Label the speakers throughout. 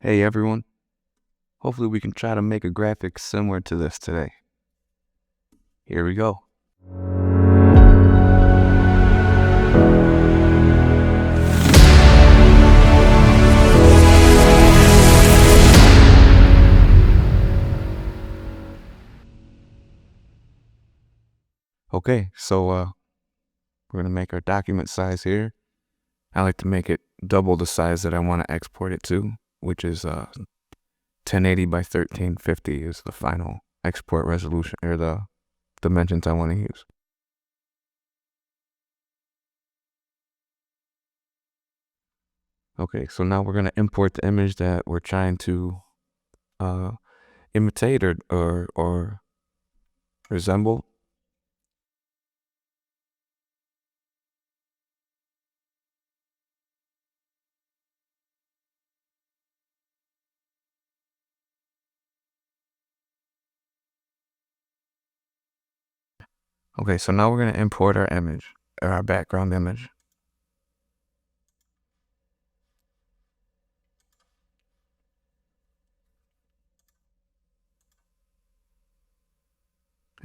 Speaker 1: Hey everyone, hopefully we can try to make a graphic similar to this today. Here we go. Okay, so we're gonna make our document size here. I like to make it double the size that I want to export it to, which is 1080 by 1350 is the final export resolution, or the dimensions I want to use. Okay, so now we're gonna import the image that we're trying to imitate or resemble. Okay, so now we're gonna import our image, or our background image.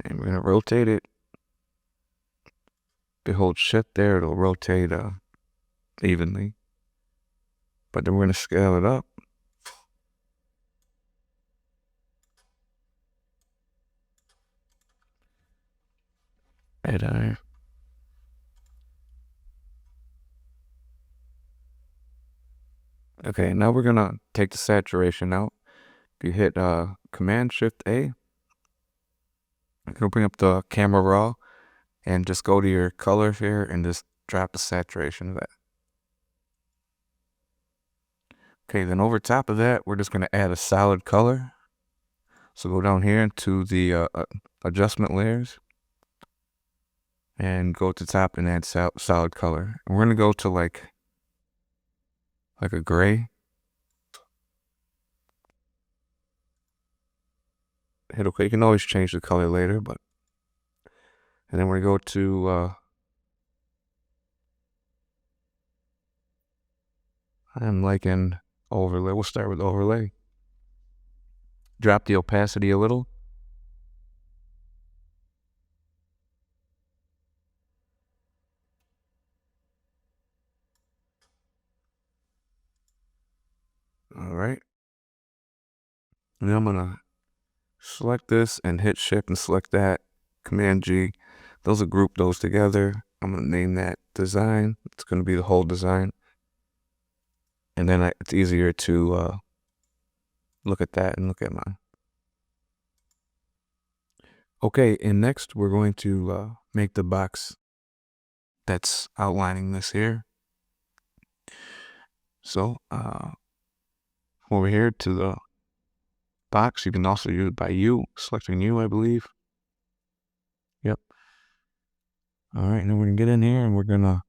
Speaker 1: And we're gonna rotate it. If you hold shift there, it'll rotate evenly. But then we're gonna scale it up. And okay, now we're gonna take the saturation out. If you hit Command Shift A, it'll bring up the camera raw, and just go to your colors here and just drop the saturation of that. Okay, then over top of that, we're just gonna add a solid color. So go down here to the adjustment layers and go to top and add solid color. And we're gonna go to like a gray. Hit OK. You can always change the color later, and then we're gonna go to I'm liking overlay. We'll start with overlay. Drop the opacity a little. All right. And then I'm gonna select this and hit Shift and select that. Command G. Those will group those together. I'm gonna name that design. It's gonna be the whole design. And then it's easier to look at that and look at mine. Okay, and next we're going to make the box that's outlining this here. So over here to the box, you can also use it by U, selecting U, I believe. Yep. All right, now we're gonna get in here and we're gonna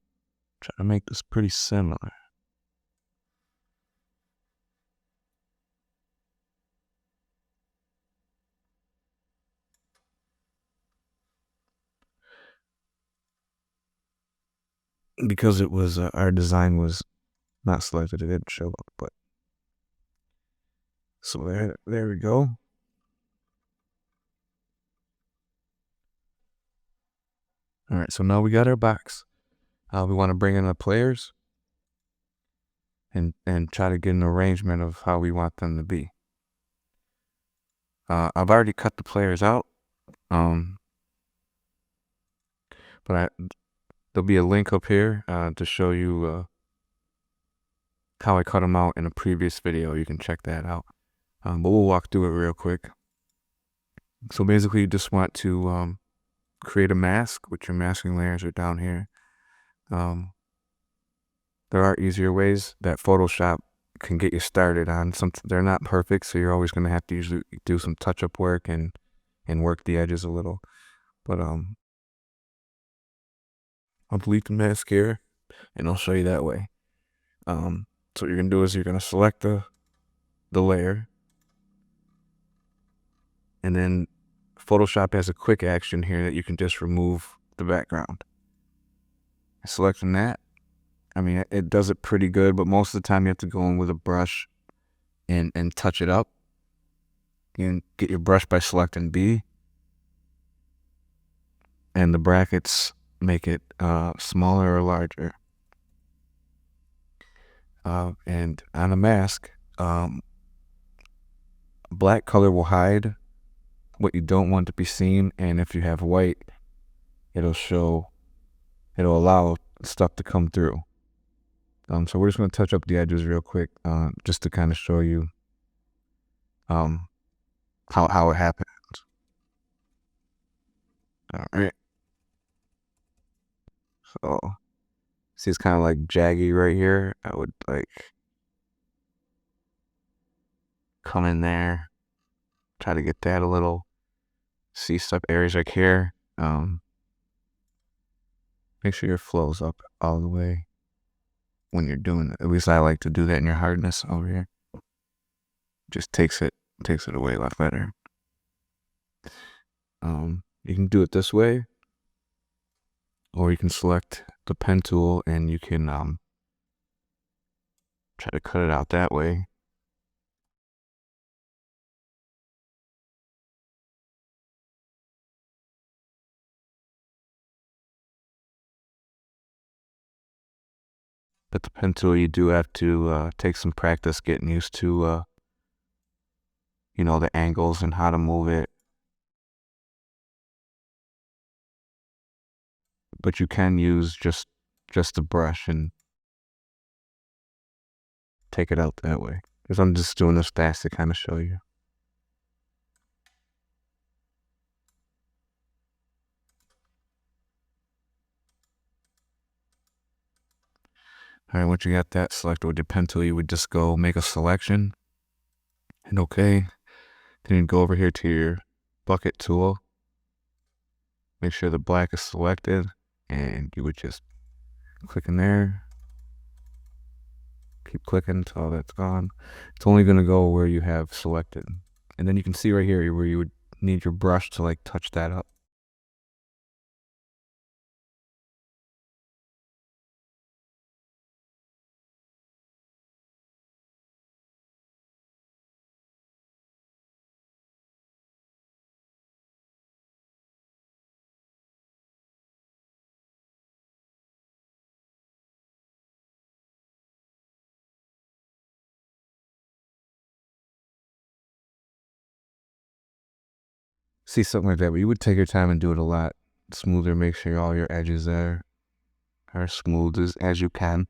Speaker 1: try to make this pretty similar. Because it was our design was not selected, it didn't show up. But so there we go. All right, so now we got our box. We want to bring in the players and try to get an arrangement of how we want them to be. I've already cut the players out, but there'll be a link up here to show you how I cut them out in a previous video. You can check that out. But we'll walk through it real quick. So basically, you just want to create a mask, which your masking layers are down here. There are easier ways that Photoshop can get you started on. They're not perfect, so you're always going to have to usually do some touch-up work and work the edges a little. But I'll delete the mask here, and I'll show you that way. So what you're gonna do is you're gonna select the layer, and then Photoshop has a quick action here that you can just remove the background. Selecting that, I mean, it does it pretty good, but most of the time you have to go in with a brush and touch it up. You can get your brush by selecting B, and the brackets make it smaller or larger. And on a mask, black color will hide what you don't want to be seen, and if you have white, it'll allow stuff to come through. So we're just going to touch up the edges real quick, just to kind of show you how it happens. All right. So see, it's kind of like jaggy right here. I would like come in there, try to get that a little. See stuff areas like here. Make sure your flow's up all the way when you're doing it. At least I like to do that in your hardness over here. Just takes it away a lot better. You can do it this way, or you can select the pen tool and you can try to cut it out that way. But the pen tool, you do have to take some practice getting used to, the angles and how to move it. But you can use just the brush and take it out that way. Because I'm just doing this fast to kind of show you. All right, once you got that selected with your pen tool, you would just go make a selection, and okay. Then you go over here to your bucket tool, make sure the black is selected, and you would just click in there, keep clicking until that's gone. It's only going to go where you have selected. And then you can see right here where you would need your brush to like touch that up. See something like that, but you would take your time and do it a lot smoother. Make sure all your edges are smooth as you can.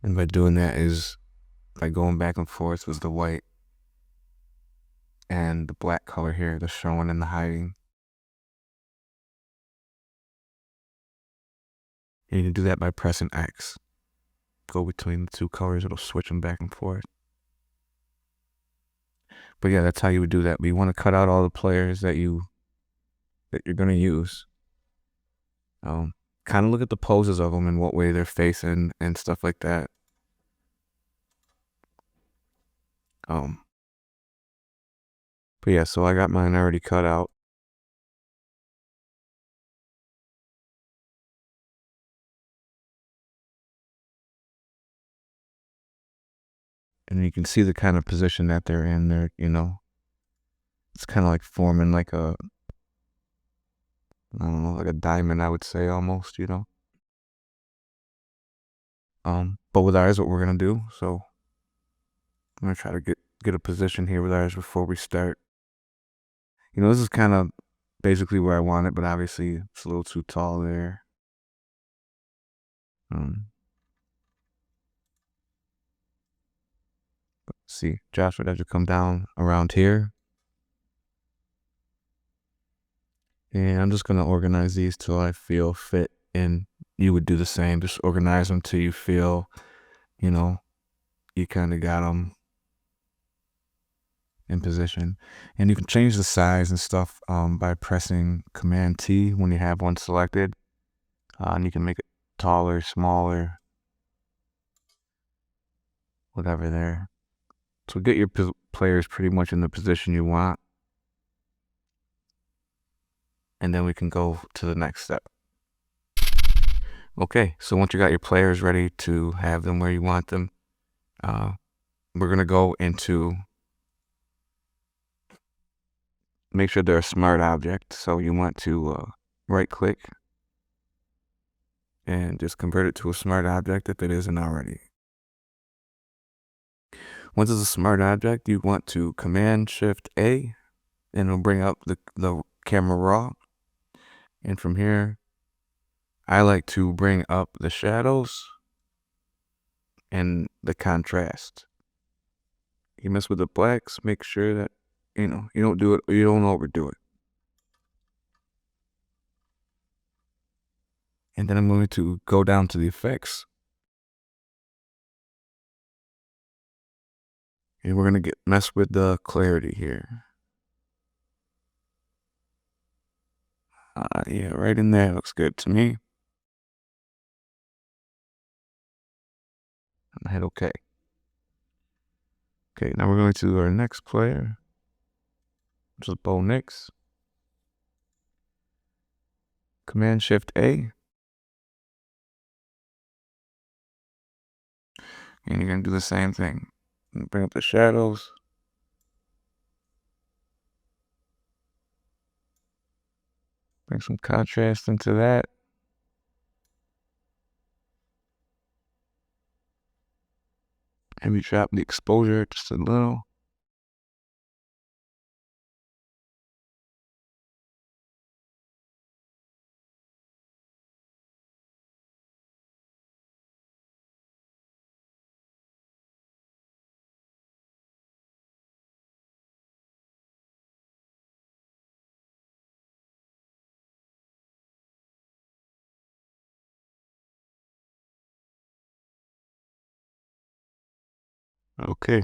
Speaker 1: And by doing that is by going back and forth with the white and the black color here, the showing and the hiding. And you can do that by pressing X. Go between the two colors, it'll switch them back and forth. But yeah, that's how you would do that. But you want to cut out all the players that you're gonna use. Kind of look at the poses of them and what way they're facing and stuff like that. But yeah, so I got mine already cut out. And you can see the kind of position that they're in there, it's kind of like forming like I don't know, like a diamond, I would say almost, But with ours, what we're gonna do, so I'm gonna try to get a position here with ours before we start. This is kind of basically where I want it, but obviously it's a little too tall there. See, Joshua, that should come down around here. And I'm just gonna organize these till I feel fit, and you would do the same. Just organize them till you feel, you kind of got them in position. And you can change the size and stuff by pressing Command T when you have one selected. And you can make it taller, smaller, whatever there. So get your players pretty much in the position you want. and then we can go to the next step. Okay, so once you got your players ready to have them where you want them, we're going to go into make sure they're a smart object. So you want to right click and just convert it to a smart object if it isn't already. Once it's a smart object, you want to Command Shift A, and it'll bring up the camera raw. And from here, I like to bring up the shadows and the contrast. You mess with the blacks, make sure that you don't do it, you don't overdo it. And then I'm going to go down to the effects, and we're going to mess with the clarity here. Yeah, right in there looks good to me. And hit OK. Okay, now we're going to our next player, which is Bo Nix. Command Shift A. And you're going to do the same thing. Bring up the shadows. Bring some contrast into that. Maybe drop the exposure just a little. Okay.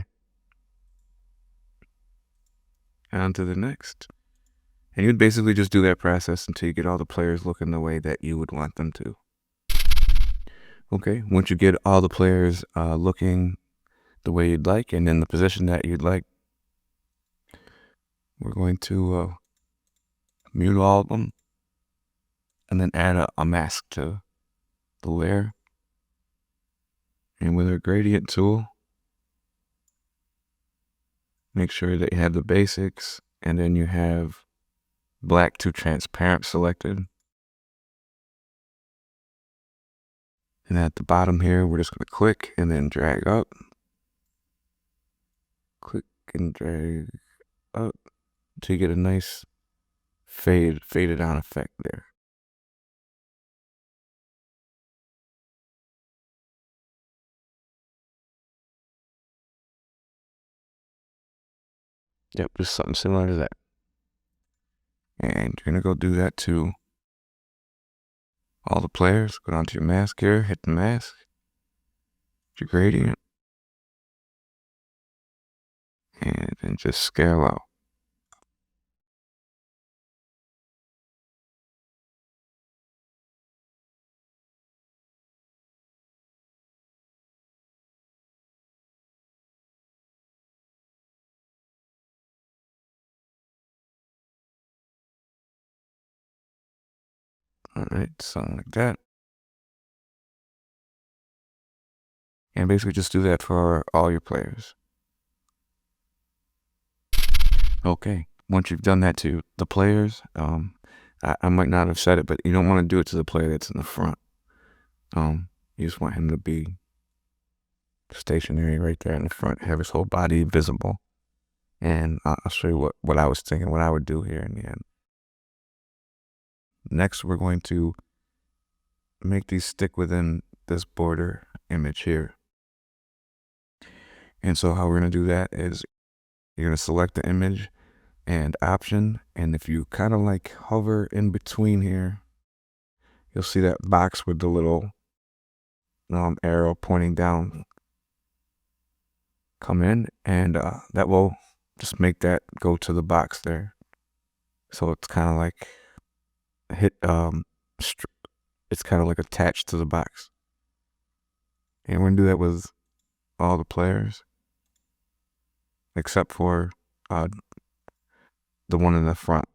Speaker 1: On to the next. And you'd basically just do that process until you get all the players looking the way that you would want them to. Okay, once you get all the players looking the way you'd like and in the position that you'd like, we're going to mute all of them and then add a mask to the layer. And with our gradient tool, make sure that you have the basics and then you have black to transparent selected. And at the bottom here, we're just going to click and then drag up. Click and drag up until you get a nice faded out effect there. Yep, just something similar to that. And you're going to go do that to all the players. Go down to your mask here, hit the mask, your gradient, and then just scale out. All right, something like that. And basically just do that for all your players. Okay, once you've done that to the players, I might not have said it, but you don't want to do it to the player that's in the front. You just want him to be stationary right there in the front, have his whole body visible. And I'll show you what I was thinking, what I would do here in the end. Next, we're going to make these stick within this border image here. And so how we're going to do that is you're going to select the image and option. And if you kind of like hover in between here, you'll see that box with the little arrow pointing down come in, and that will just make that go to the box there. So it's kind of like it's kind of like attached to the box. And we're gonna do that with all the players except for the one in the front.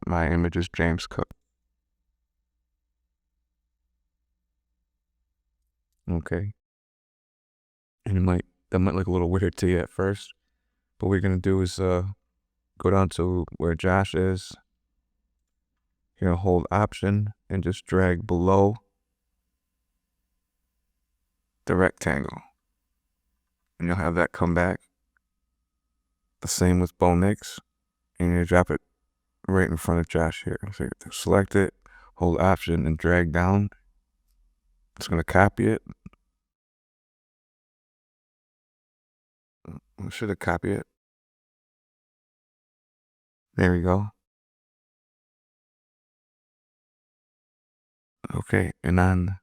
Speaker 1: my image is James Cook. Okay. And that might look a little weird to you at first. But what we're gonna do is go down to where Josh is. You're gonna hold Option and just drag below the rectangle. And you'll have that come back. The same with Bo Nix. And you drop it right in front of Josh here. So you select it, hold Option and drag down. It's gonna copy it. I should have copied it. There we go. Okay, and on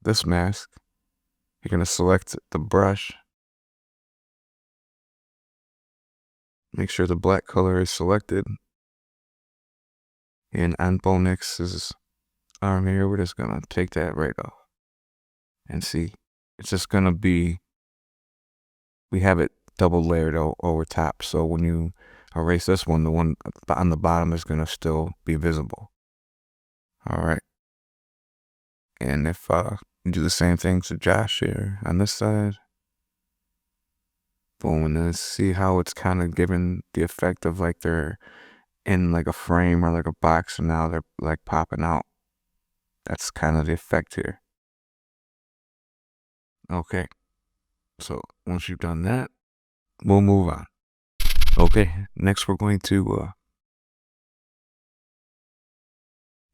Speaker 1: this mask, you're gonna select the brush. Make sure the black color is selected. And on Bo Nix's arm here, we're just gonna take that right off. And see, it's just gonna be, we have it double layered over top. So when you erase this one, the one on the bottom is gonna still be visible. All right. And if you do the same thing to Josh here on this side, boom, and then see how it's kind of giving the effect of like they're in like a frame or like a box, and now they're like popping out. That's kind of the effect here. Okay, so once you've done that, we'll move on. Okay, next we're going to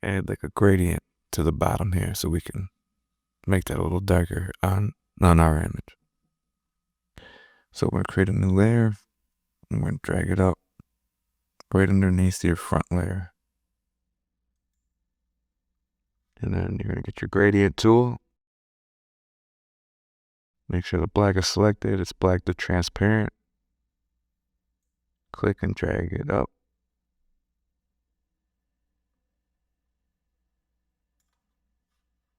Speaker 1: add like a gradient to the bottom here so we can make that a little darker on our image. So we're gonna create a new layer and we're gonna drag it up right underneath your front layer. And then you're gonna get your gradient tool. Make sure the black is selected. It's black to transparent. Click and drag it up.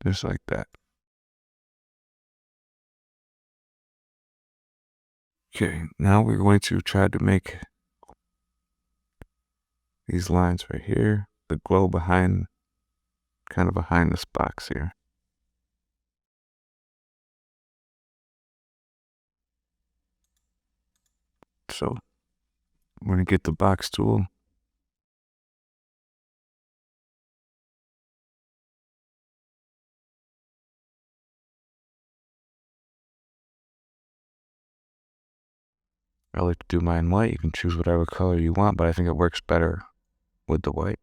Speaker 1: Just like that. Okay, now we're going to try to make these lines right here, the glow behind, kind of behind this box here. So we're gonna get the box tool. I like to do mine white. You can choose whatever color you want, but I think it works better with the white.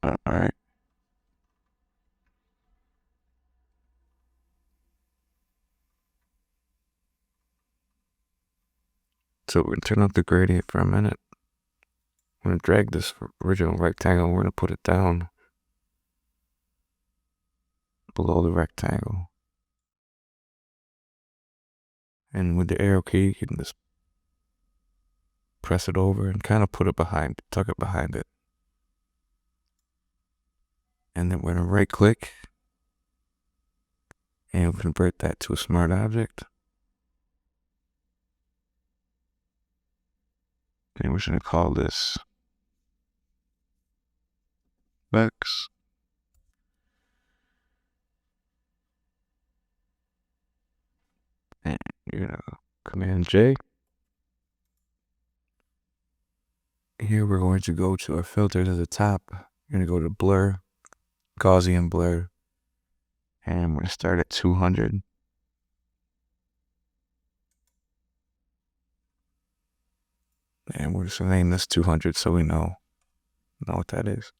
Speaker 1: All right. So we're gonna turn off the gradient for a minute. I'm gonna drag this original rectangle. We're gonna put it down below the rectangle. And with the arrow key, you can just press it over and kind of put it behind, tuck it behind it. And then we're gonna right click and we'll convert that to a smart object. And we're just gonna call this Vex. And you're gonna Command J. Here we're going to go to our filters at the top. You're gonna go to blur, Gaussian blur, and we're gonna start at 200. And we're just gonna name this 200 so we know what that is.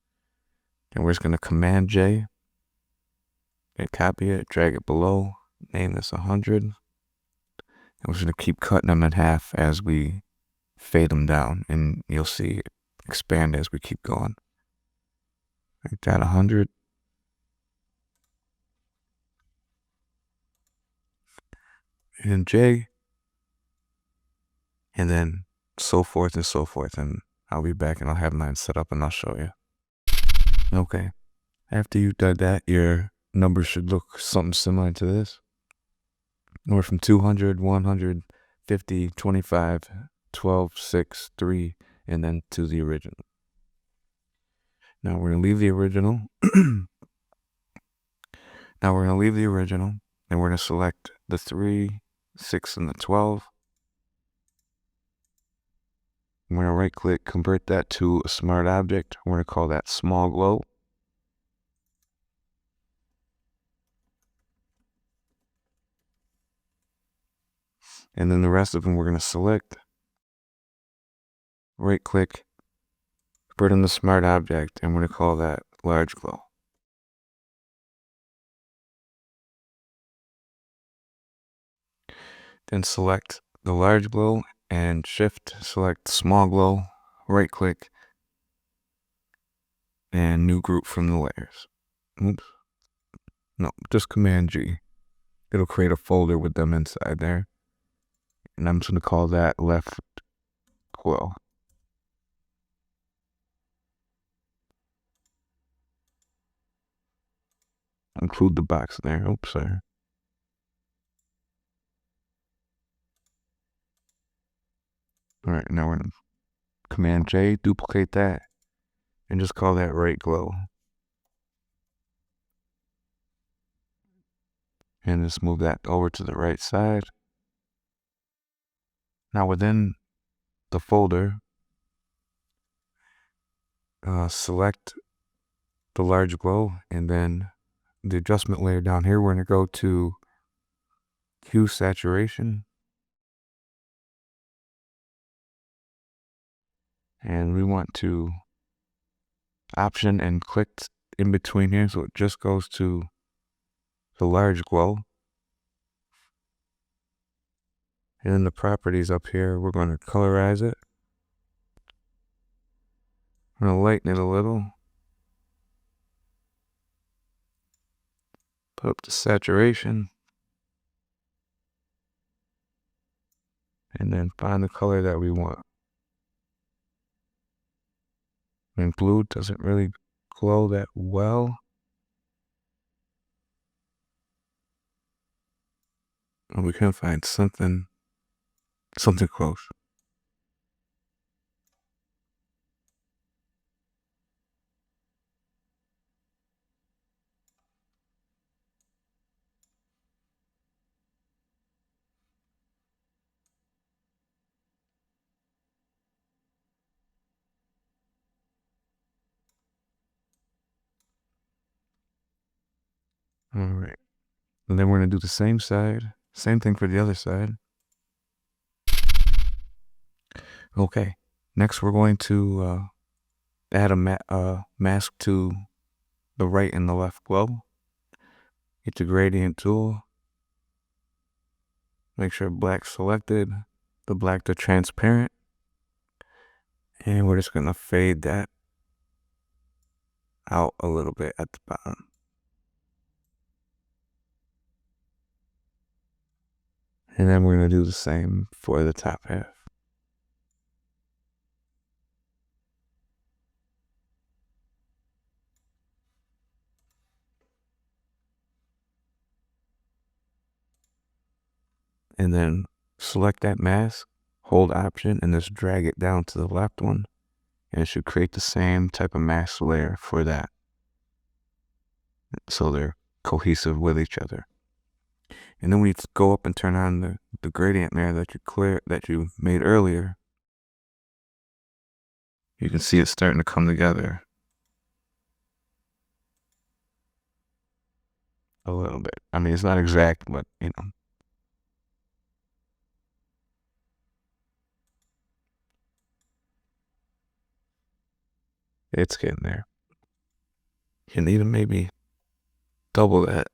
Speaker 1: And we're just gonna Command J and copy it, drag it below, name this 100. And we're just gonna keep cutting them in half as we fade them down, and you'll see it expand as we keep going. Like that, 100. And J, and then so forth and so forth. And I'll be back and I'll have mine set up and I'll show you. Okay. After you've done that, your numbers should look something similar to this. Anywhere from 200, 100, 50, 25, 12, 6, 3, and then to the original. Now we're going to leave the original. Now we're going to leave the original, and we're going to select the 3, 6, and the 12. I'm going to right click, convert that to a smart object. We're going to call that small glow. And then the rest of them we're going to select, right click, convert them to smart object, and we're going to call that large glow. Then select the large glow and shift select small glow, right click, and new group from the layers. Oops. No, just Command G. It'll create a folder with them inside there. And I'm just going to call that left glow. Include the box there. Oops, sorry. All right, now we're going to Command J, duplicate that, and just call that right glow. And just move that over to the right side. Now within the folder, select the large glow, and then the adjustment layer down here, we're going to go to hue saturation. And we want to option and click in between here so it just goes to the large glow. And then the properties up here, we're going to colorize it. I'm going to lighten it a little. Put up the saturation. And then find the color that we want. And blue doesn't really glow that well. And we can find something close. All right. And then we're going to do the same side. Same thing for the other side. Okay. Next, we're going to add a mask to the right and the left glow. Get the gradient tool. Make sure black's selected. The black to transparent. And we're just going to fade that out a little bit at the bottom. And then we're going to do the same for the top half. And then select that mask, hold option, and just drag it down to the left one. And it should create the same type of mask layer for that. So they're cohesive with each other. And then we go up and turn on the gradient layer that you made earlier. You can see it starting to come together a little bit. I mean, it's not exact, but you know. It's getting there. You can even maybe double that.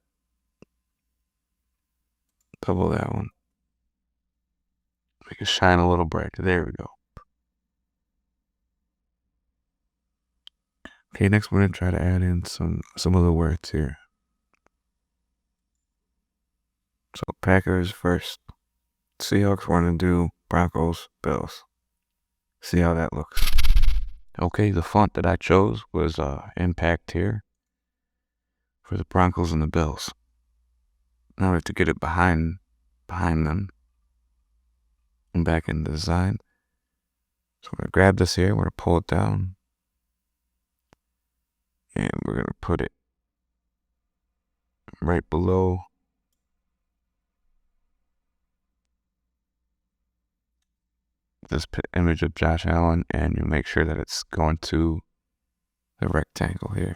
Speaker 1: Double that one. Make it shine a little brighter. There we go. Okay, next we're going to try to add in some other words here. So Packers first. Seahawks want to do Broncos, Bills. See how that looks. Okay, the font that I chose was Impact here for the Broncos and the Bills. Now we have to get it behind behind them. And back in the design. So we're gonna grab this here, we're gonna pull it down. And we're gonna put it right below this image of Josh Allen, and you make sure that it's going to the rectangle here.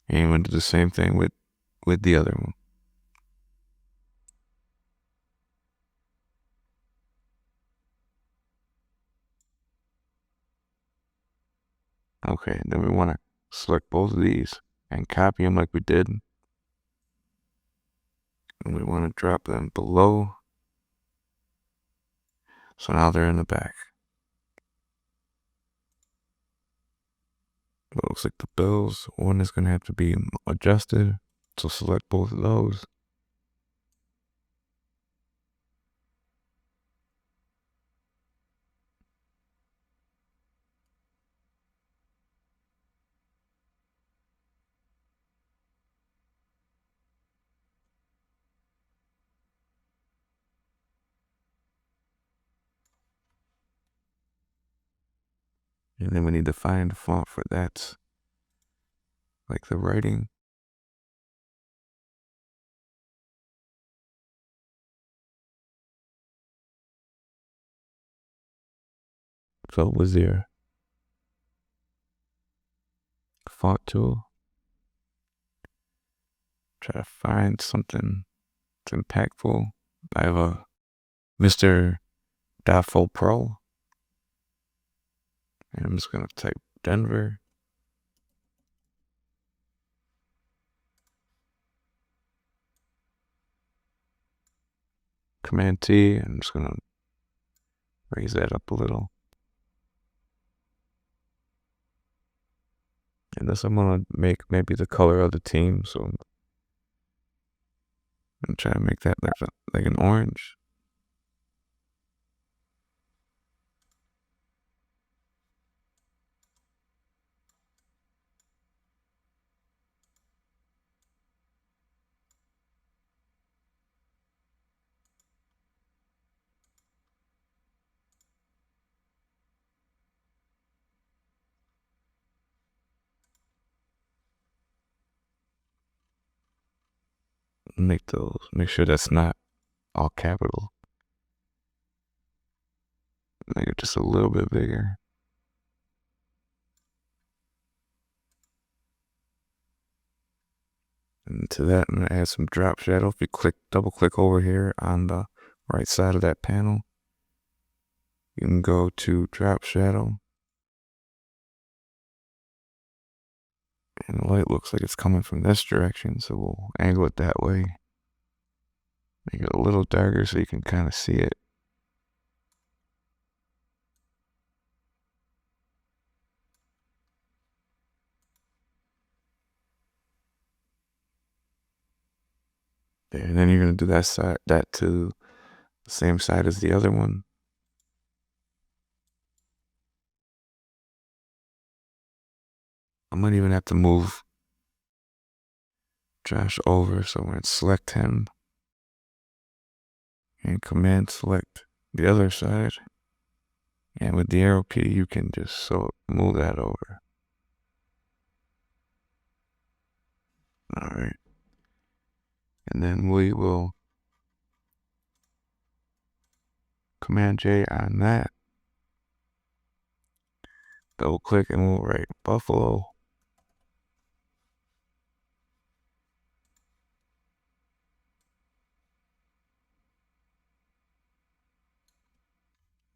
Speaker 1: And you want to do the same thing with the other one. Okay, then we want to select both of these and copy them like we did. And we want to drop them below. So now they're in the back. It looks like the bills, one is going to have to be adjusted. So select both of those. And then we need to find the font for that. Like the writing. So was there font tool? Try to find something that's impactful. I have a Mr. Daffo Pro. And I'm just gonna type Denver. Command T, and I'm just gonna raise that up a little. And this I'm gonna make maybe the color of the team, so I'm gonna try to make that like an orange. Make sure that's not all capital. Make it just a little bit bigger. And to that, I'm gonna add some drop shadow. If you double click over here on the right side of that panel, you can go to drop shadow. And the light looks like it's coming from this direction, so we'll angle it that way. Make it a little darker so you can kind of see it. There, and then you're gonna do that to the same side as the other one. I might even have to move Josh over, so I'm gonna select him and command select the other side. And with the arrow key, you can just move that over. All right. And then we will Command J on that. Double click and we'll write Buffalo.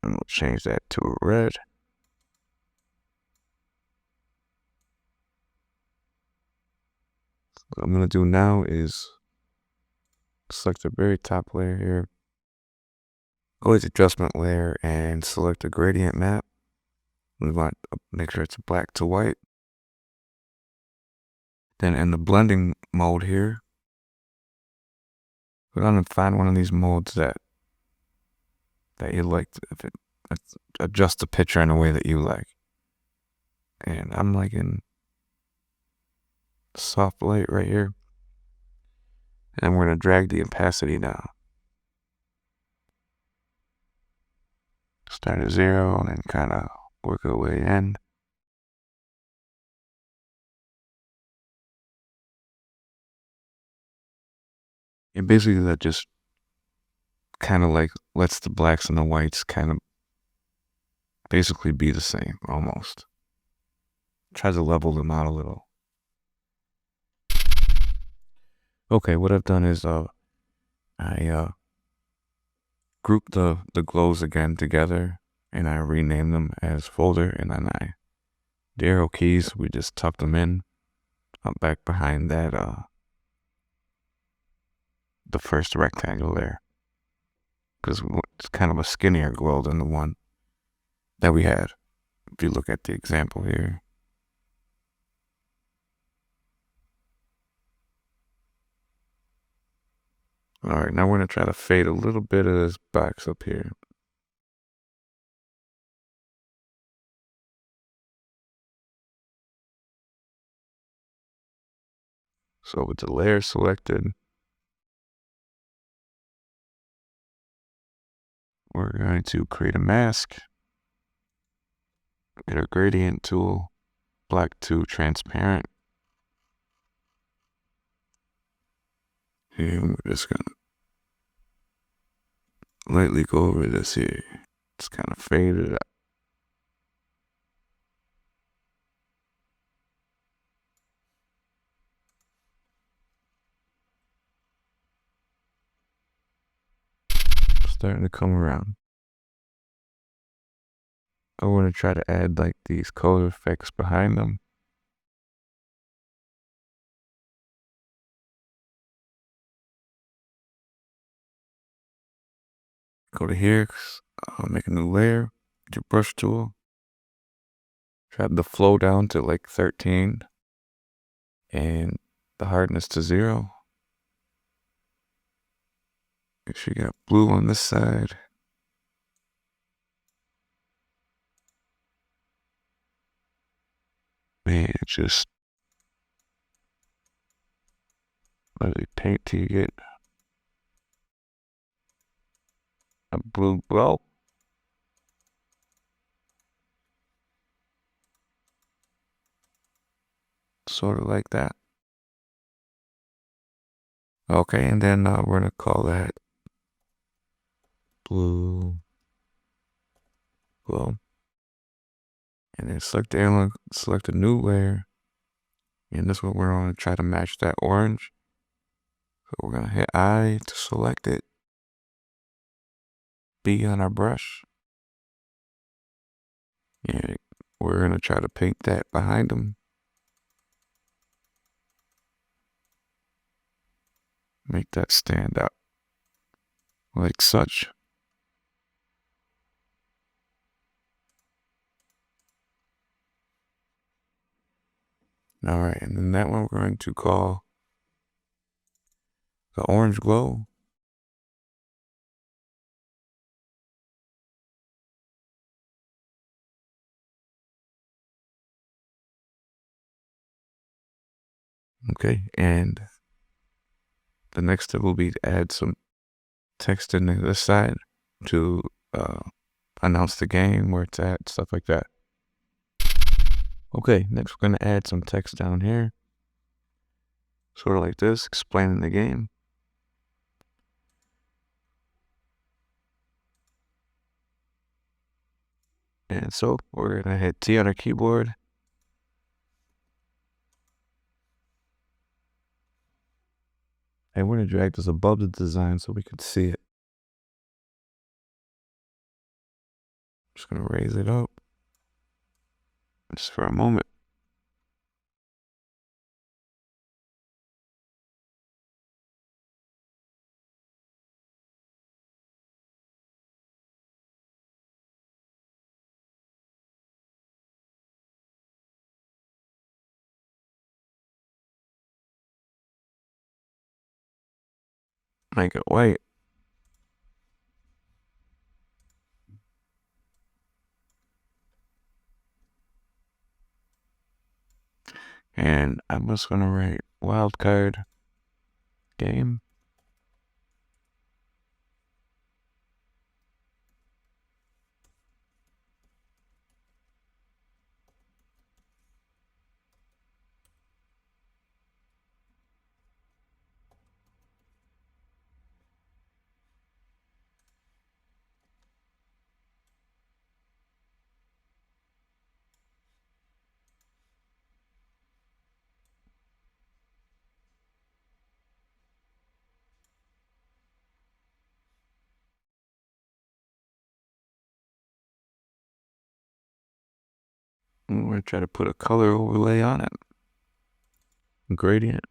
Speaker 1: And we'll change that to a red. What I'm gonna do now is select the very top layer here. Go to adjustment layer and select a gradient map. We want to make sure it's black to white. Then in the blending mode here, go down and find one of these modes that you like. If it adjust the picture in a way that you like. And I'm liking soft light right here. And we're gonna drag the opacity down. Start at 0 and then kind of work our way in. And basically that just kind of like lets the blacks and the whites kind of basically be the same almost. Tries to level them out a little. Okay, what I've done is I grouped the glows again together, and I renamed them as folder, and then the arrow keys, we just tucked them in up back behind that the first rectangle there, because it's kind of a skinnier glow than the one that we had. If you look at the example here. All right, now we're gonna try to fade a little bit of this box up here. So with the layer selected, we're going to create a mask. Get our gradient tool, black to transparent. And we're just gonna lightly go over this here. It's kind of faded out. Starting to come around. I want to try to add like these color effects behind them. Go to here, make a new layer with your brush tool. Drop the flow down to like 13 and the hardness to 0. Make sure you got blue on this side. Man, just let it paint till you get a blue glow. Sort of like that. Okay, and then we're gonna call that blue glow. And then select the airline, select a new layer. And this one we're gonna try to match that orange. So we're gonna hit I to select it. B on our brush. And we're gonna try to paint that behind them. Make that stand out like such. All right, and then that one we're going to call the orange glow. Okay, and the next step will be to add some text in this side to announce the game, where it's at, stuff like that. Okay, next we're going to add some text down here. Sort of like this, explaining the game. And so we're going to hit T on our keyboard. And we're going to drag this above the design so we can see it. Just going to raise it up just for a moment. Make it white. And I'm just going to write wildcard game. I'm gonna try to put a color overlay on it. Gradient.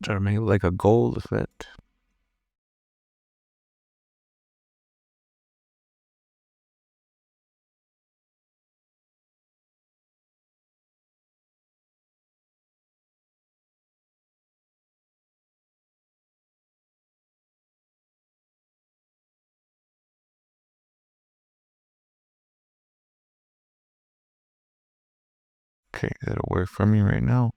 Speaker 1: Try to make it like a gold effect. Okay, that'll work for me right now.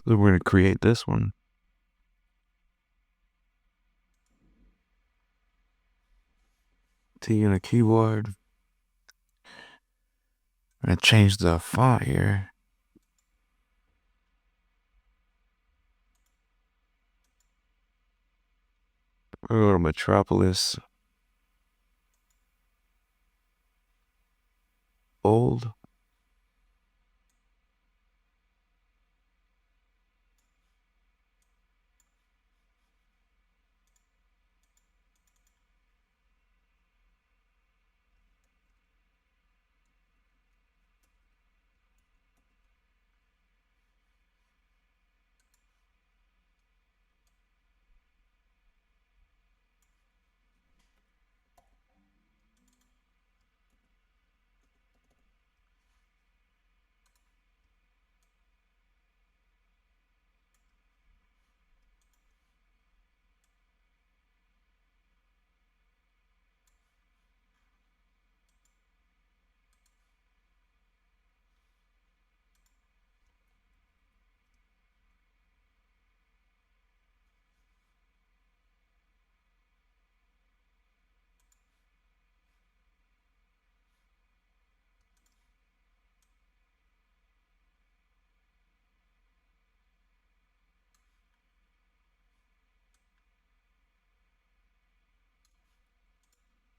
Speaker 1: So we're gonna create this one. T on a keyboard. I'm gonna change the font here. We'll go to Metropolis. Bold.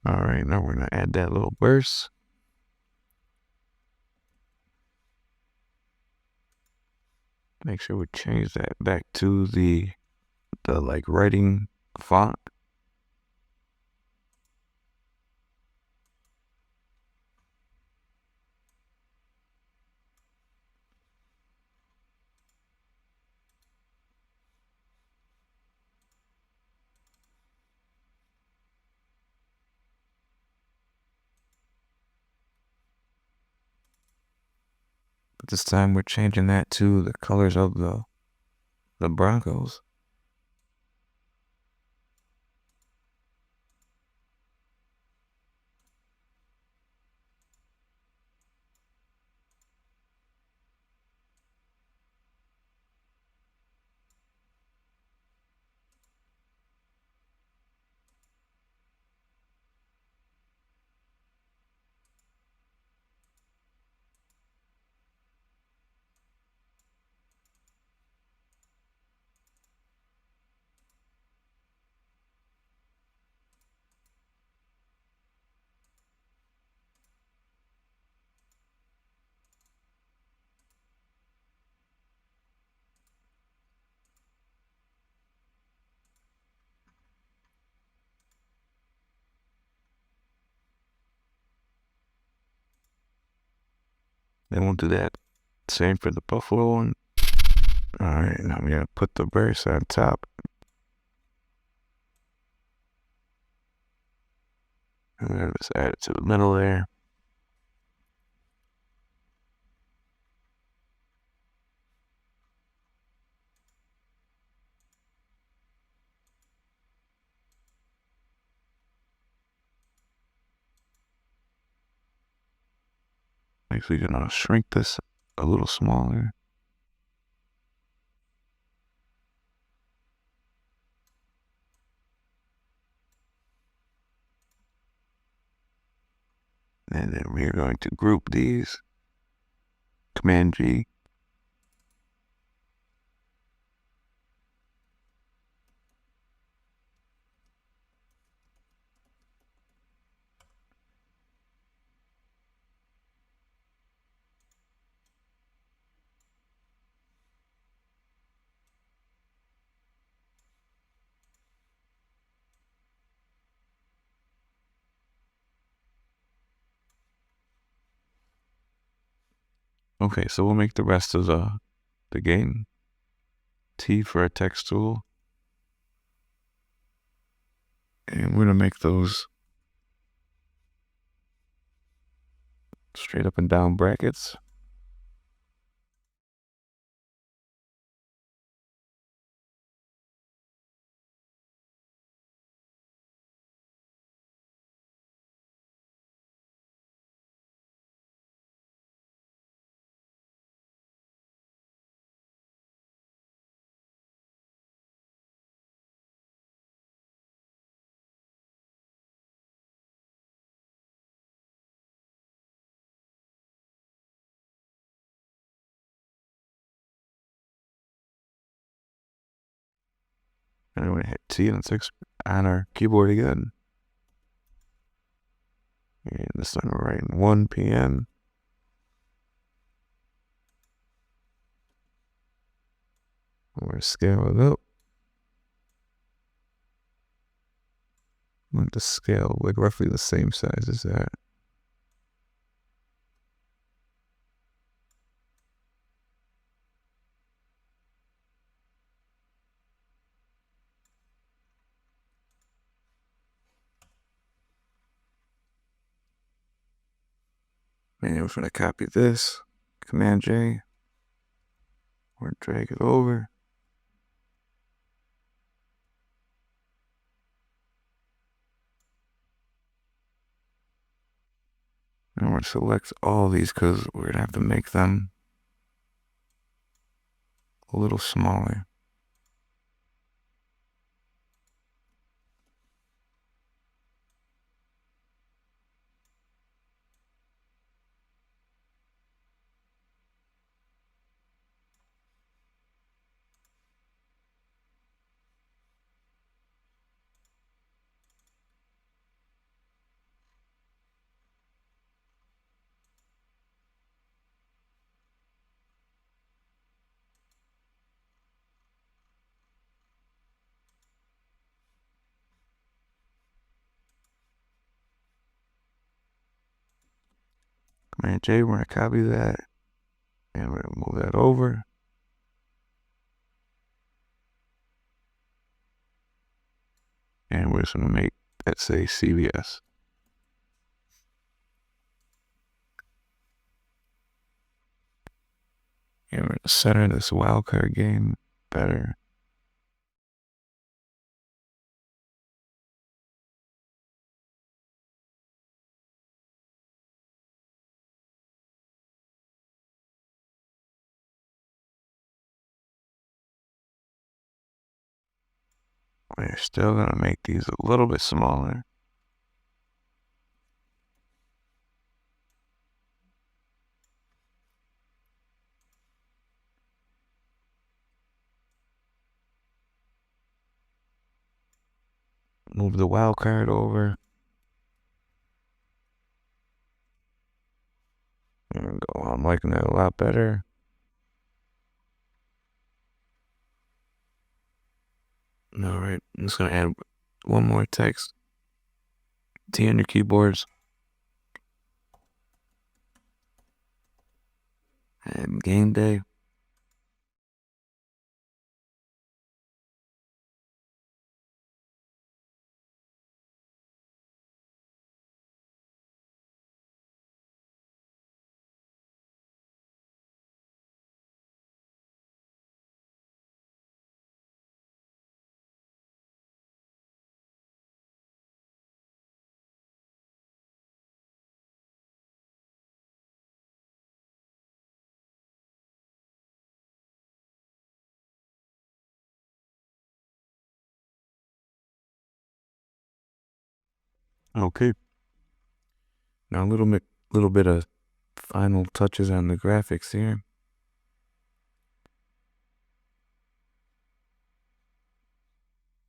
Speaker 1: All right, now we're gonna add that little burst. Make sure we change that back to the like writing font. But this time we're changing that to the colors of the Broncos. Then we'll do that same for the Buffalo one. All right, now I'm gonna put the burst on top. And then just add it to the middle there. Actually gonna shrink this a little smaller. And then we're going to group these. Command G. Okay, so we'll make the rest of the game. T for a text tool. And we're gonna make those straight up and down brackets. And I'm gonna hit T and 6 on our keyboard again. And this time we're writing 1 p.m. We're gonna scale it up. I want the scale like roughly the same size as that. And we're gonna copy this. Command J. We're gonna drag it over. And we're gonna select all these because we're gonna have to make them a little smaller. Command J, we're gonna copy that. And we're gonna move that over. And we're just gonna make that say CVS. And we're gonna center this wildcard game better. We're still gonna make these a little bit smaller. Move the wild card over. And go, I'm liking that a lot better. All right, I'm just gonna add one more text. T on your keyboards. And game day. Okay. Now a little bit little bit of final touches on the graphics here.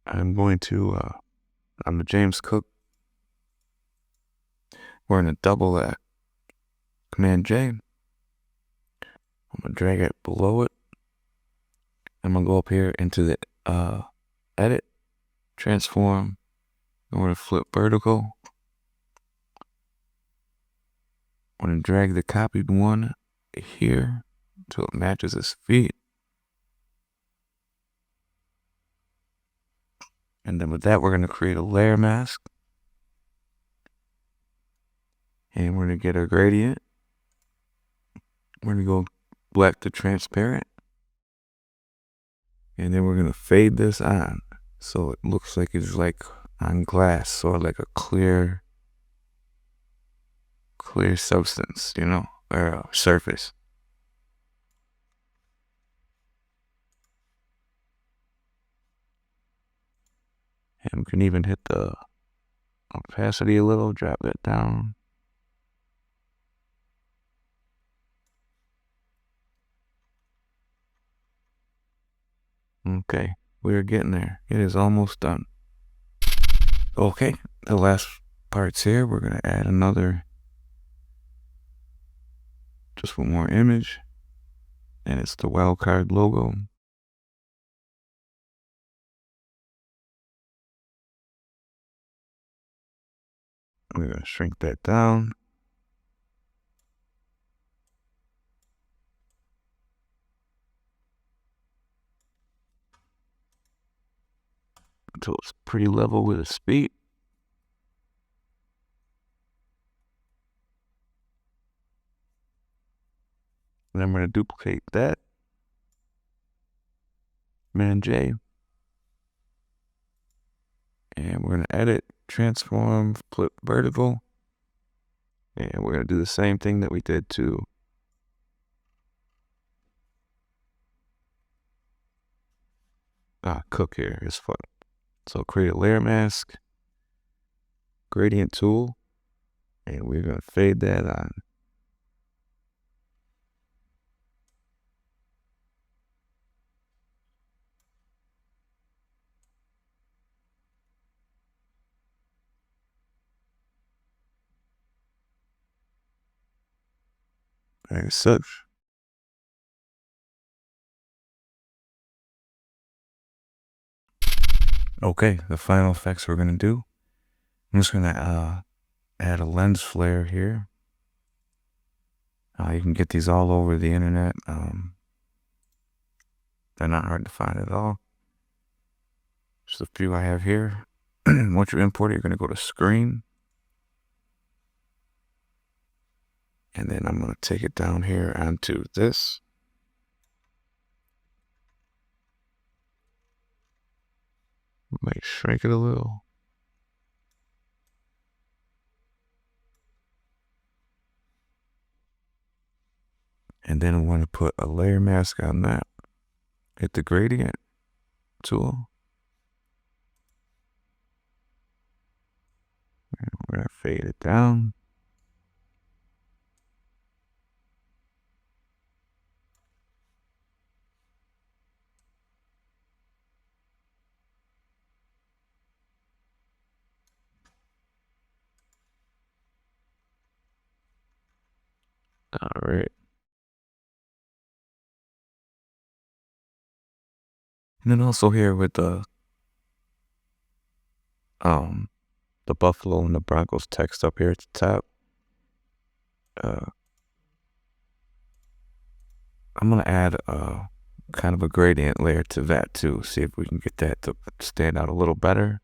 Speaker 1: I'm going to, on the James Cook, we're going to double that. Command J. I'm going to drag it below it. I'm going to go up here into the edit, transform. I'm going to flip vertical. I'm going to drag the copied one here until it matches his feet. And then with that, we're going to create a layer mask. And we're going to get our gradient. We're going to go black to transparent. And then we're going to fade this on. So it looks like it's like on glass, sort of like a clear substance, you know, or surface. And we can even hit the opacity a little, drop that down. Okay, we're getting there. It is almost done. Okay, the last part's here. We're gonna add another, just one more image, and it's the wildcard logo. We're gonna shrink that down. Until it's pretty level with its feet. And then we're gonna duplicate that. Command J. And we're gonna edit, transform, flip vertical. And we're gonna do the same thing that we did to Cook here. It's fun. So create a layer mask, gradient tool, and we're gonna fade that on. Like such. Okay, the final effects we're gonna do. I'm just gonna add a lens flare here. You can get these all over the internet. They're not hard to find at all. Just a few I have here. Once you import it, you're gonna go to screen. And then I'm gonna take it down here onto this. Might shrink it a little. And then I'm gonna put a layer mask on that. Hit the gradient tool. And we're gonna fade it down. All right. And then also here with the Buffalo and the Broncos text up here at the top. I'm gonna add kind of a gradient layer to that too. See if we can get that to stand out a little better.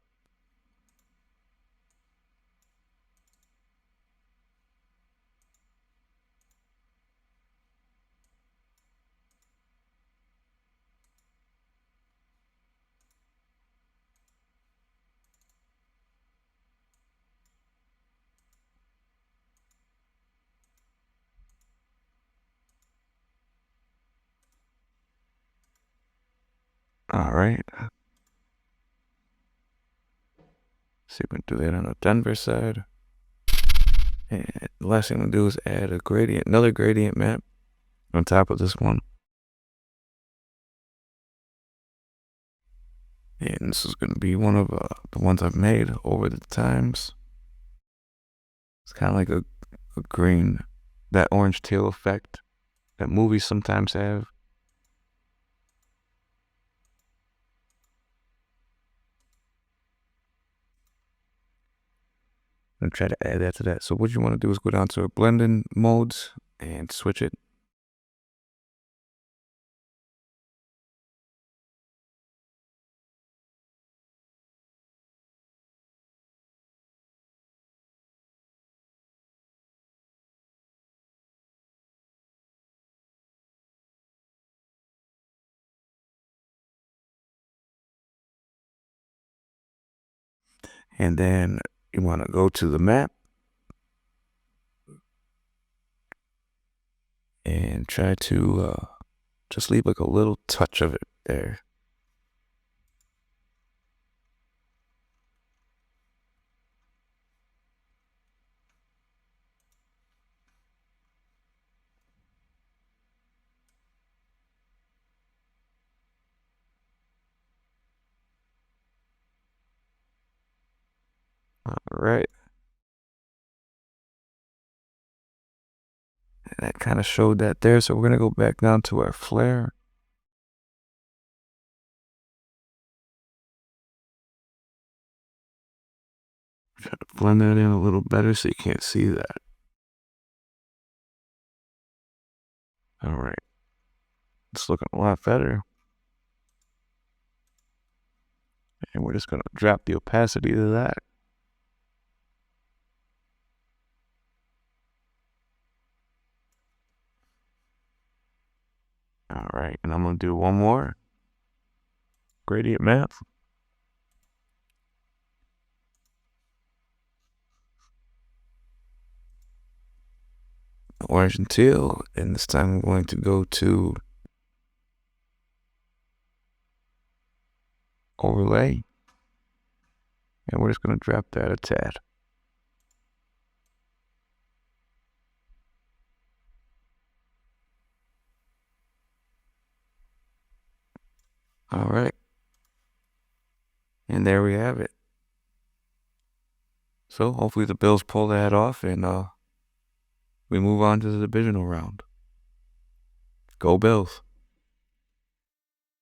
Speaker 1: All right. See if we can do that on the Denver side. And the last thing I'm gonna do is add another gradient map on top of this one. And this is gonna be one of the ones I've made over the times. It's kind of like a green, that orange tail effect that movies sometimes have. I'm gonna try to add that to that. So what you want to do is go down to blending modes and switch it. And then you want to go to the map and try to just leave like a little touch of it there. All right. And that kind of showed that there. So we're going to go back down to our flare. Try to blend that in a little better so you can't see that. All right. It's looking a lot better. And we're just going to drop the opacity to that. All right. And I'm going to do one more gradient map. Orange and teal. And this time I'm going to go to overlay. And we're just going to drop that a tad. All right. And there we have it. So hopefully the Bills pull that off and we move on to the divisional round. Go Bills.